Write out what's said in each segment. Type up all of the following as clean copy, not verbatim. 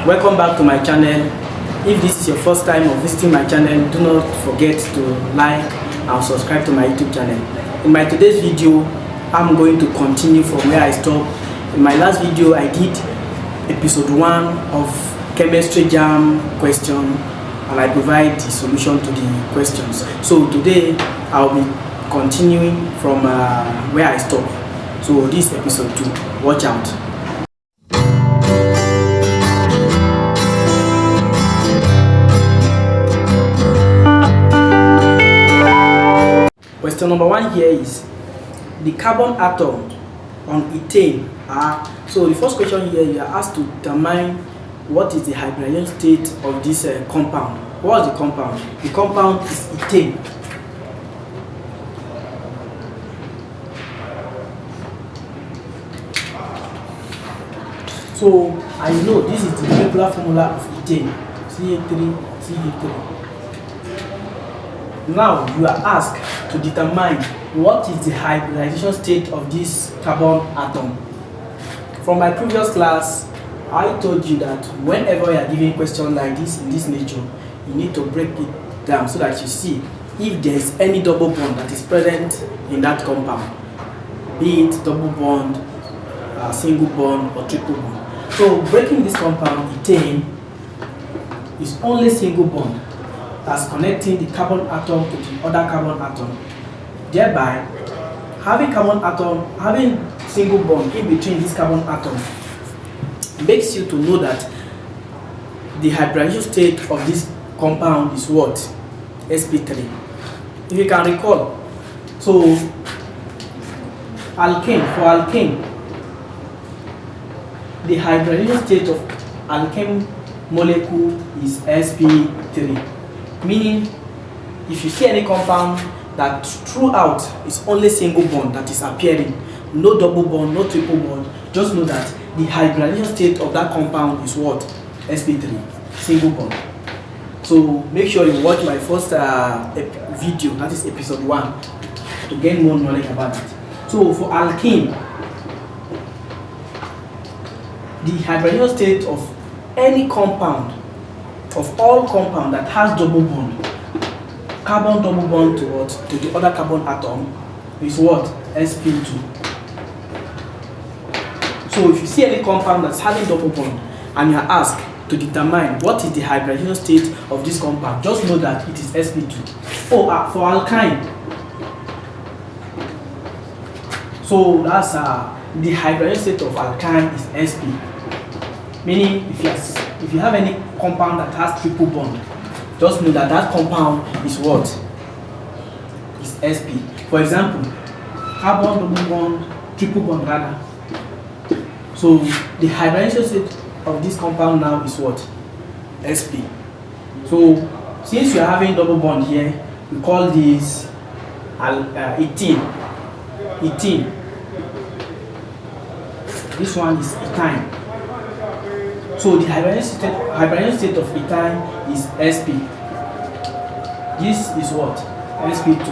Welcome back to my channel. If this is your first time of visiting my channel, do not forget to like and subscribe to my YouTube channel. In my today's video, I'm going to continue from where I stopped. In my last video, I did episode 1 of chemistry JAMB question, and I provide the solution to the questions. So today I'll be continuing from where I stopped. So this episode 2, watch out. Question number 1 here is the carbon atom on ethane are. So the first question here, you are asked to determine what is the hybridization state of this compound. What is the compound? The compound is ethane. So I know this is the molecular formula of ethane, CH3CH3. Now you are asked to determine what is the hybridization state of this carbon atom. From my previous class, I told you that whenever you are given a question like this in this nature, you need to break it down so that you see if there is any double bond that is present in that compound, be it double bond, single bond or triple bond. So breaking this compound, ethane, is only single bond that's connecting the carbon atom to the other carbon atom. Thereby, having single bond in between this carbon atom makes you to know that the hybridization state of this compound is what? sp3. If you can recall, so alkane, for alkane, the hybridization state of alkane molecule is sp3. Meaning, if you see any compound that throughout is only single bond that is appearing, no double bond, no triple bond, just know that the hybridization state of that compound is what? sp3, single bond. So make sure you watch my first video, that is episode 1, to gain more knowledge about it. So for alkene, the hybridization state of any compound, of all compound that has double bond, carbon double bond to what? To the other carbon atom, is what? sp2. So if you see any compound that's having double bond and you are asked to determine what is the hybridization state of this compound, just know that it is sp2. Oh, for alkyne, so that's the hybridization state of alkyne is sp. Meaning, if you have any compound that has triple bond, just know that that compound is what? Is sp. For example, carbon double bond, triple bond rather. So the hybridization state of this compound now is what? sp. So since you are having double bond here, we call this ethene. Ethene. This one is ethyne. So the hybridization state of ethyne is sp. This is what? sp2.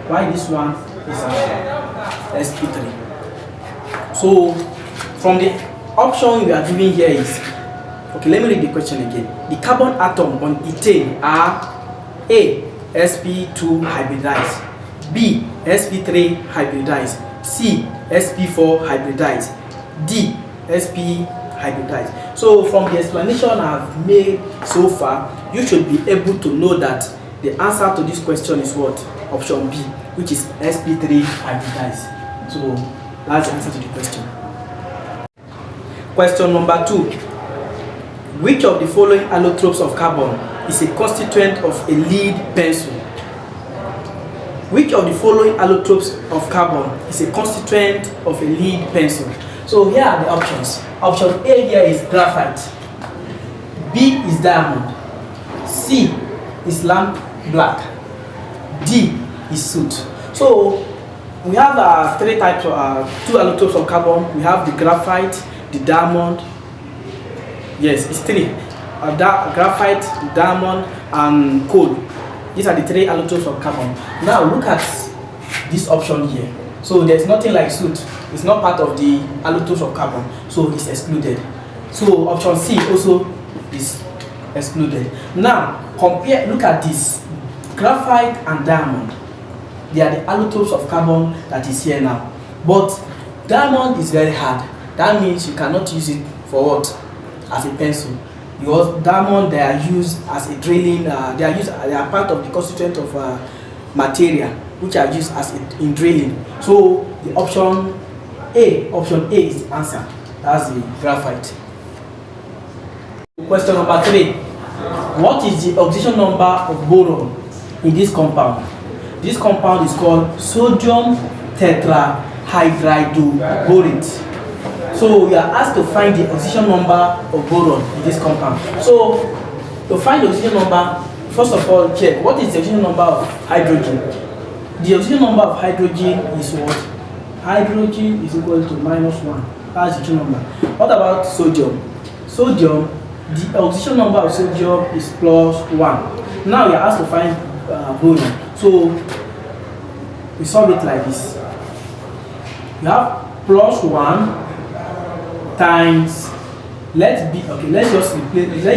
Why this one is sp3. So from the option we are giving here is, okay, let me read the question again. The carbon atom on ethane are A, sp2 hybridized, B, sp3 hybridized, C, sp4 hybridized, D, sp hybridized. So from the explanation I've made so far, you should be able to know that the answer to this question is what? Option B, which is sp3 hybridized. So that's the answer to the question. Question number 2. Which of the following allotropes of carbon is a constituent of a lead pencil? Which of the following allotropes of carbon is a constituent of a lead pencil? So here are the options. Option A here is graphite, B is diamond, C is lamp black, D is soot. So we have 3 types of 2 allotropes of carbon. We have the graphite, the diamond. Yes, it's 3. Graphite, diamond, and coal. These are the 3 allotropes of carbon. Now look at this option here. So there's nothing like soot. It's not part of the allotropes of carbon, so it's excluded. So option C also is excluded. Now look at this. Graphite and diamond, they are the allotropes of carbon that is here now. But diamond is very hard. That means you cannot use it for what? As a pencil. Because diamond, they are used as a drilling, they are part of the constituent of material which are used as in drilling. So the option A is the answer. That's the graphite. Question number 3. What is the oxidation number of boron in this compound? This compound is called sodium tetrahydroborate. So we are asked to find the oxidation number of boron in this compound. So to find the oxidation number, first of all, check what is the oxidation number of hydrogen. The oxidation number of hydrogen is what? Hydrogen is equal to -1. That's the oxidation number. What about sodium? Sodium, the oxidation number of sodium is +1. Now we are asked to find boron. So we solve it like this. You have +1 times, let's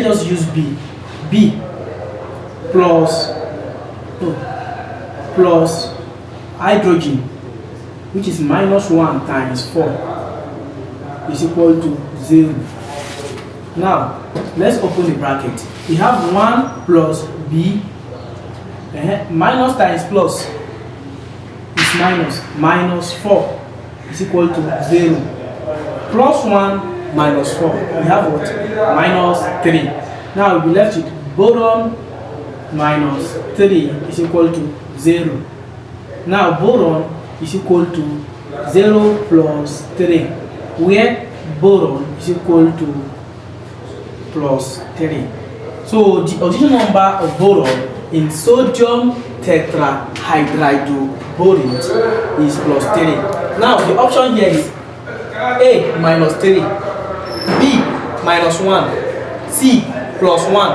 just use B plus hydrogen, which is -1 times 4 is equal to 0. Now let's open the bracket. We have 1 plus B, minus times plus is -4 is equal to 0. +1 minus 4, we have what? -3. Now we'll be left with boron minus 3 is equal to 0. Now boron is equal to 0 plus 3, where boron is equal to +3. So the oxidation number of boron in sodium tetrahydroborate is +3. Now the option here is A -3, B -1, C +1,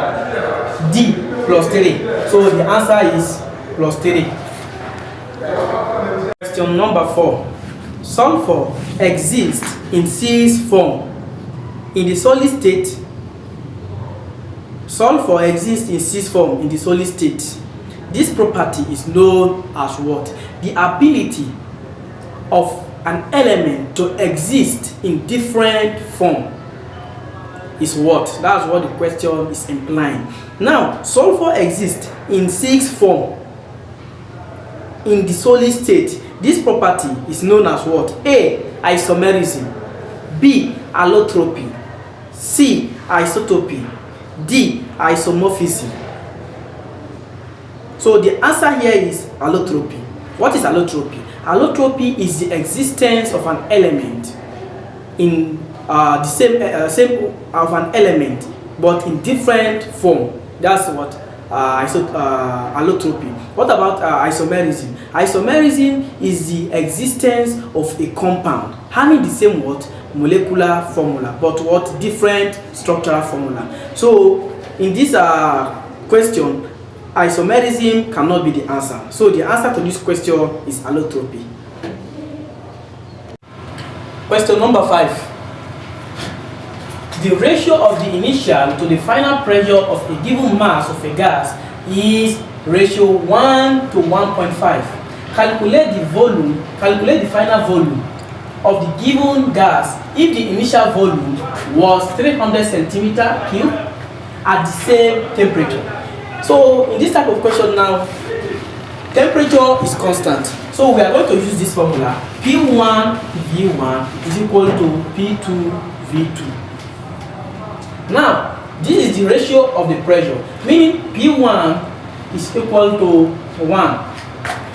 D +3. So the answer is +3. Question number 4. Sulfur exists in cis form in the solid state. Sulfur exists in cis form in the solid state. This property is known as what? The ability of an element to exist in different form is what? That's what the question is implying. Now, sulfur exists in cis form in the solid state. This property is known as what? A. Isomerism, B. Allotropy, C. Isotopy, D. Isomorphism. So the answer here is allotropy. What is allotropy? Allotropy is the existence of an element in the same of an element but in different form. That's what allotropy. What about isomerism? Isomerism is the existence of a compound having the same what? Molecular formula, but what? Different structural formula. So in this question, isomerism cannot be the answer. So the answer to this question is allotropy. Question number 5. The ratio of the initial to the final pressure of a given mass of a gas is ratio 1 to 1.5. Calculate the final volume of the given gas if the initial volume was 300 cm3 at the same temperature. So in this type of question now, temperature is constant. So we are going to use this formula. P1 V1 is equal to P2 V2. Now, this is the ratio of the pressure, meaning P1 is equal to 1,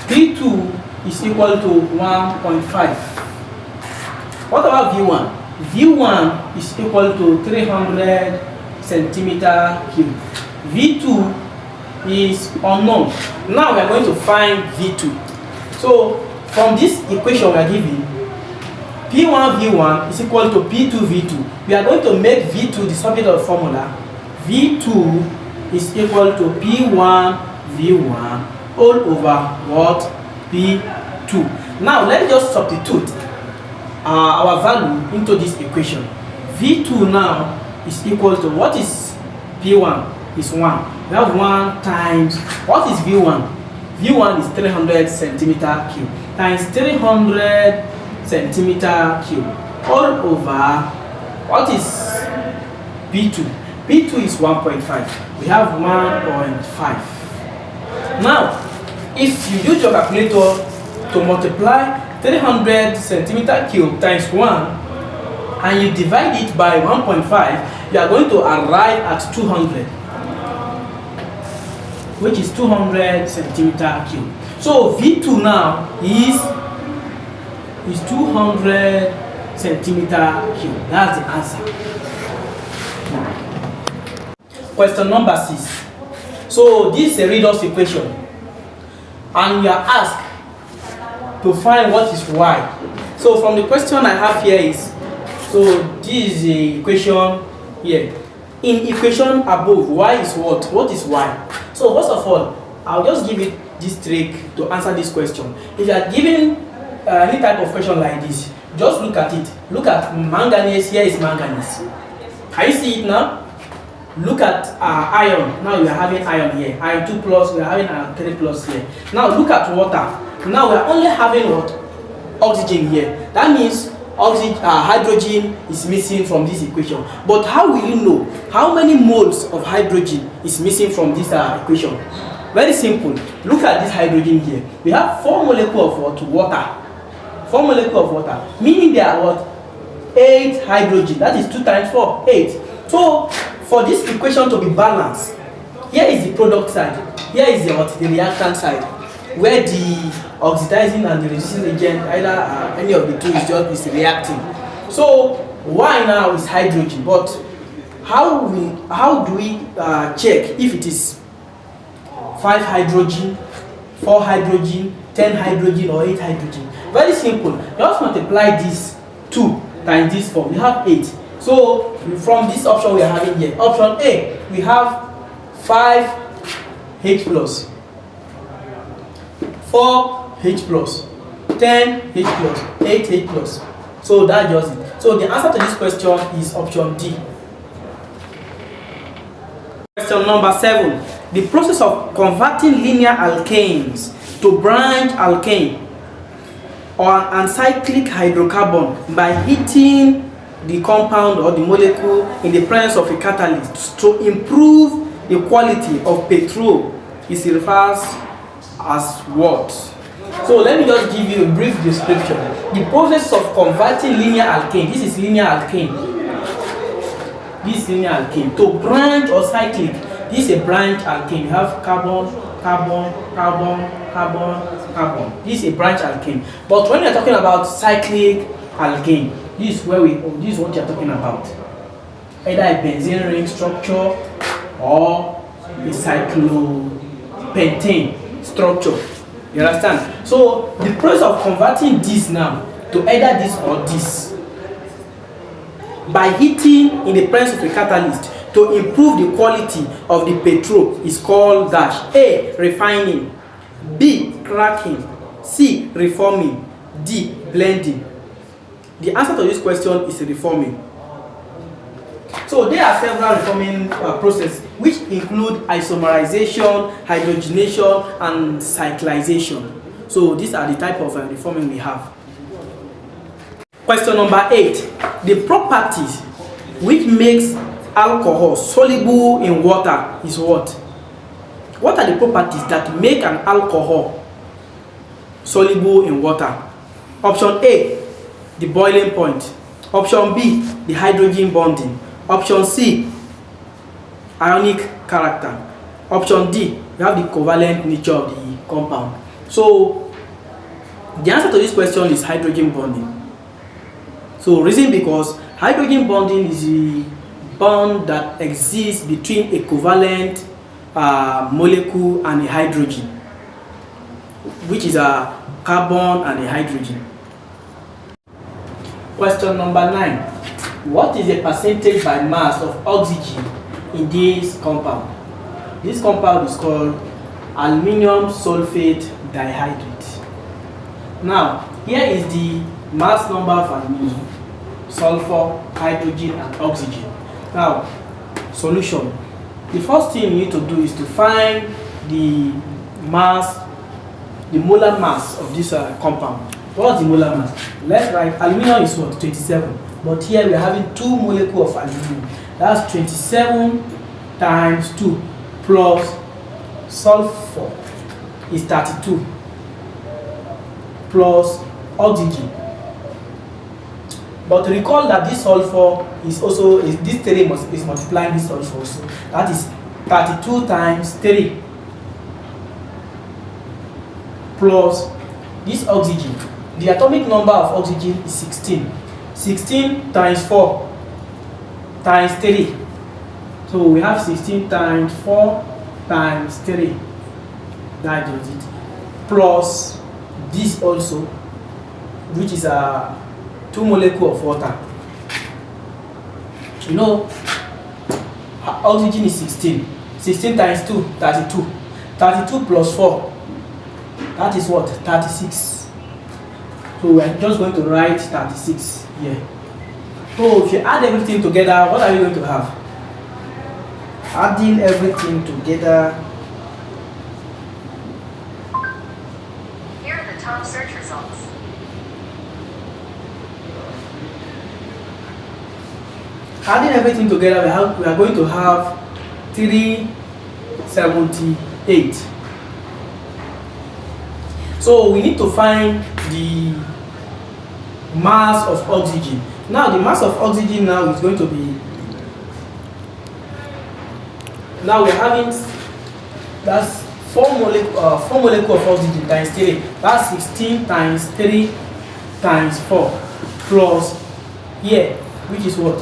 P2 is equal to 1.5. What about V1? V1 is equal to 300 cm3. V2 is unknown. Now we are going to find V2. So from this equation we are given, P1 V1 is equal to P2 V2. We are going to make V2 the subject of the formula. V2 is equal to P1 V1 all over what? P2. Now let's just substitute our value into this equation. V2 now is equal to, what is V1? Is 1. We have 1 times, what is V1? V1 is 300 centimeter cube times 300 centimeter cube all over, what is V2? V2 is 1.5. We have 1.5. Now, if you use your calculator to multiply 300 centimeter cube times 1 and you divide it by 1.5, you are going to arrive at 200, which is 200 centimeter cube. So V2 now is 200 centimeter cube. That's the answer. Question number 6. So this is a redox equation, and we are asked to find what is y. So from the question I have here is, so this is the equation here. In equation above, y is what? What is y? So first of all, I'll just give it this trick to answer this question. If you are given any type of question like this, just look at it. Look at manganese. Here is manganese. Can you see it now? Look at iron. Now we are having iron here. Iron 2 plus. We are having iron 3 plus here. Now look at water. Now we are only having what? Oxygen here. That means oxygen, hydrogen is missing from this equation. But how will you know how many moles of hydrogen is missing from this equation? Very simple. Look at this hydrogen here. We have 4 molecules of what? Water. 4 molecules of water. Meaning there are what? 8 hydrogen. That is 2 times 4. 8. So for this equation to be balanced, here is the product side. Here is the what? The reactant side, where the oxidizing and the reducing agent, either any of the two, is reacting. So y now is hydrogen, but how do we check if it is 5 hydrogen, 4 hydrogen, 10 hydrogen, or 8 hydrogen? Very simple. Just multiply this 2 times this 4. We have 8. So from this option we are having here, option A, we have 5 H plus, 4 H plus, 10 H plus, 8 H plus. So that just it. So the answer to this question is option D. Question number 7. The process of converting linear alkanes to branch alkane or an uncyclic hydrocarbon by heating the compound or the molecule in the presence of a catalyst to improve the quality of petrol is referred as what? So let me just give you a brief description. The process of converting linear alkane, this is linear alkane, this is linear alkane, to branch or cyclic, this is a branch alkane. You have carbon, carbon, carbon, carbon, carbon. This is a branch alkane. But when you're talking about cyclic alkane, this is what you're talking about. Either a benzene ring structure or a cyclopentane structure. You understand? So the process of converting this now to either this or this by heating in the presence of a catalyst to improve the quality of the petrol is called dash. A. Refining, B. Cracking, C. Reforming, D. Blending. The answer to this question is reforming. So there are several reforming processes which include isomerization, hydrogenation, and cyclization. So these are the type of reforming we have. Question number 8. The properties which makes alcohol soluble in water is what? What are the properties that make an alcohol soluble in water? Option A, the boiling point. Option B, the hydrogen bonding. Option C, ionic character. Option D, you have the covalent nature of the compound. So the answer to this question is hydrogen bonding. So reason because hydrogen bonding is the bond that exists between a covalent molecule and a hydrogen, which is a carbon and a hydrogen. Question number 9. What is the percentage by mass of oxygen in this compound? This compound is called aluminium sulfate dihydrate. Now, here is the mass number of aluminium sulfur, hydrogen, and oxygen. Now, solution. The first thing you need to do is to find the mass, the molar mass of this compound. What's the molar mass? Let's write aluminum is what? 27. But here we are having 2 molecules of aluminum. That's 27 times 2 plus sulfur is 32 plus oxygen. But recall that this sulfur is also, this 3 is multiplying this sulfur also. That is 32 times 3 plus this oxygen. The atomic number of oxygen is 16. 16 times 4 times 3. So we have 16 times 4 times 3. That does it. Plus this also, which is a 2 molecules of water. You know, oxygen is 16. 16 times 2, 32. 32 plus 4, that is what? 36. So we are just going to write 36 here. So if you add everything together, what are you going to have? Adding everything together. Here are the top search results. Adding everything together, we are going to have 378. So we need to find the mass of oxygen. Now the mass of oxygen now is going to be, now we're having, that's 4 molecules of oxygen times 3. That's 16 times 3 times 4 plus here, which is what?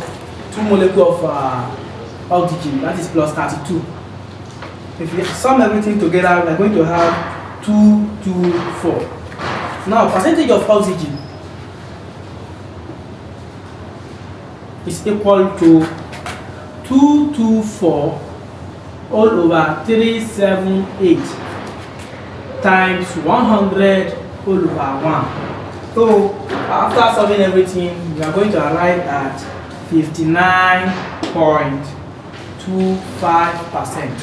2 molecules of oxygen, that is plus 32. If you sum everything together, we are going to have 224. Now percentage of oxygen is equal to 224 all over 378 times 100 all over 1. So after solving everything, we are going to arrive at 59.25%.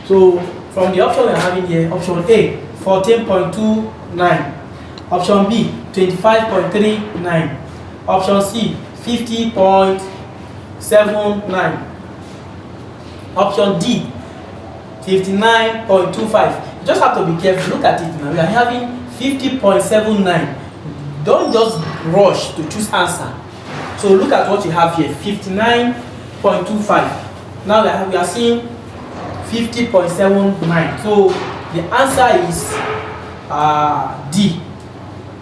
So from the option we are having here, option A 14.29, option B 25.39, option C 50.79, option D 59.25. You just have to be careful. Look at it now. We are having 50.79. Don't just rush to choose answer. So look at what you have here, 59.25. Now we are seeing 50.79. So the answer is D.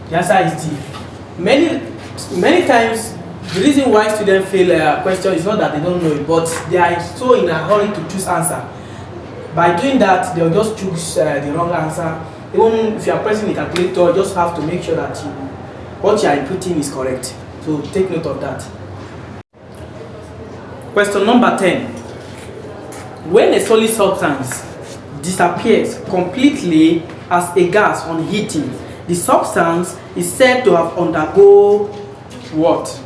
The answer is D. Many times the reason why students fail a question is not that they don't know it, but they are so in a hurry to choose answer. By doing that, they'll just choose the wrong answer. Even if you are pressing the calculator, you just have to make sure that what you are inputting is correct. So take note of that. Question number 10. When a solid substance disappears completely as a gas on heating, the substance is said to have undergone what?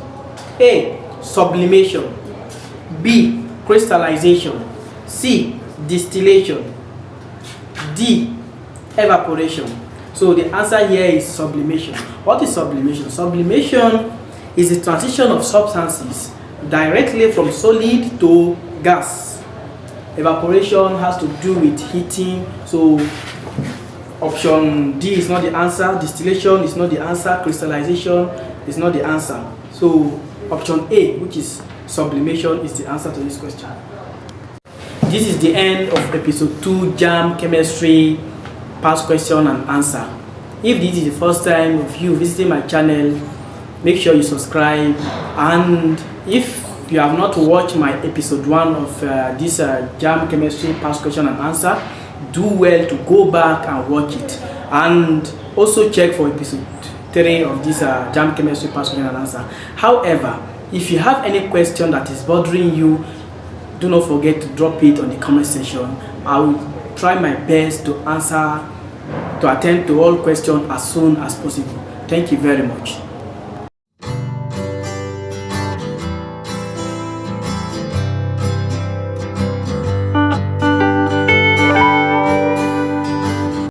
A. Sublimation. B. Crystallization. C. Distillation. D. Evaporation. So the answer here is sublimation. What is sublimation? Sublimation is the transition of substances directly from solid to gas. Evaporation has to do with heating. So option D is not the answer. Distillation is not the answer. Crystallization is not the answer. So option A, which is sublimation, is the answer to this question. This is the end of episode 2 JAMB chemistry past question and answer. If this is the first time of you visiting my channel, make sure you subscribe, and if you have not watched my episode 1 of this JAMB chemistry past question and answer, do well to go back and watch it, and also check for episode 3 of this JAMB chemistry past question and answer. However, if you have any question that is bothering you, do not forget to drop it on the comment section. I will try my best to attend to all questions as soon as possible. Thank you very much.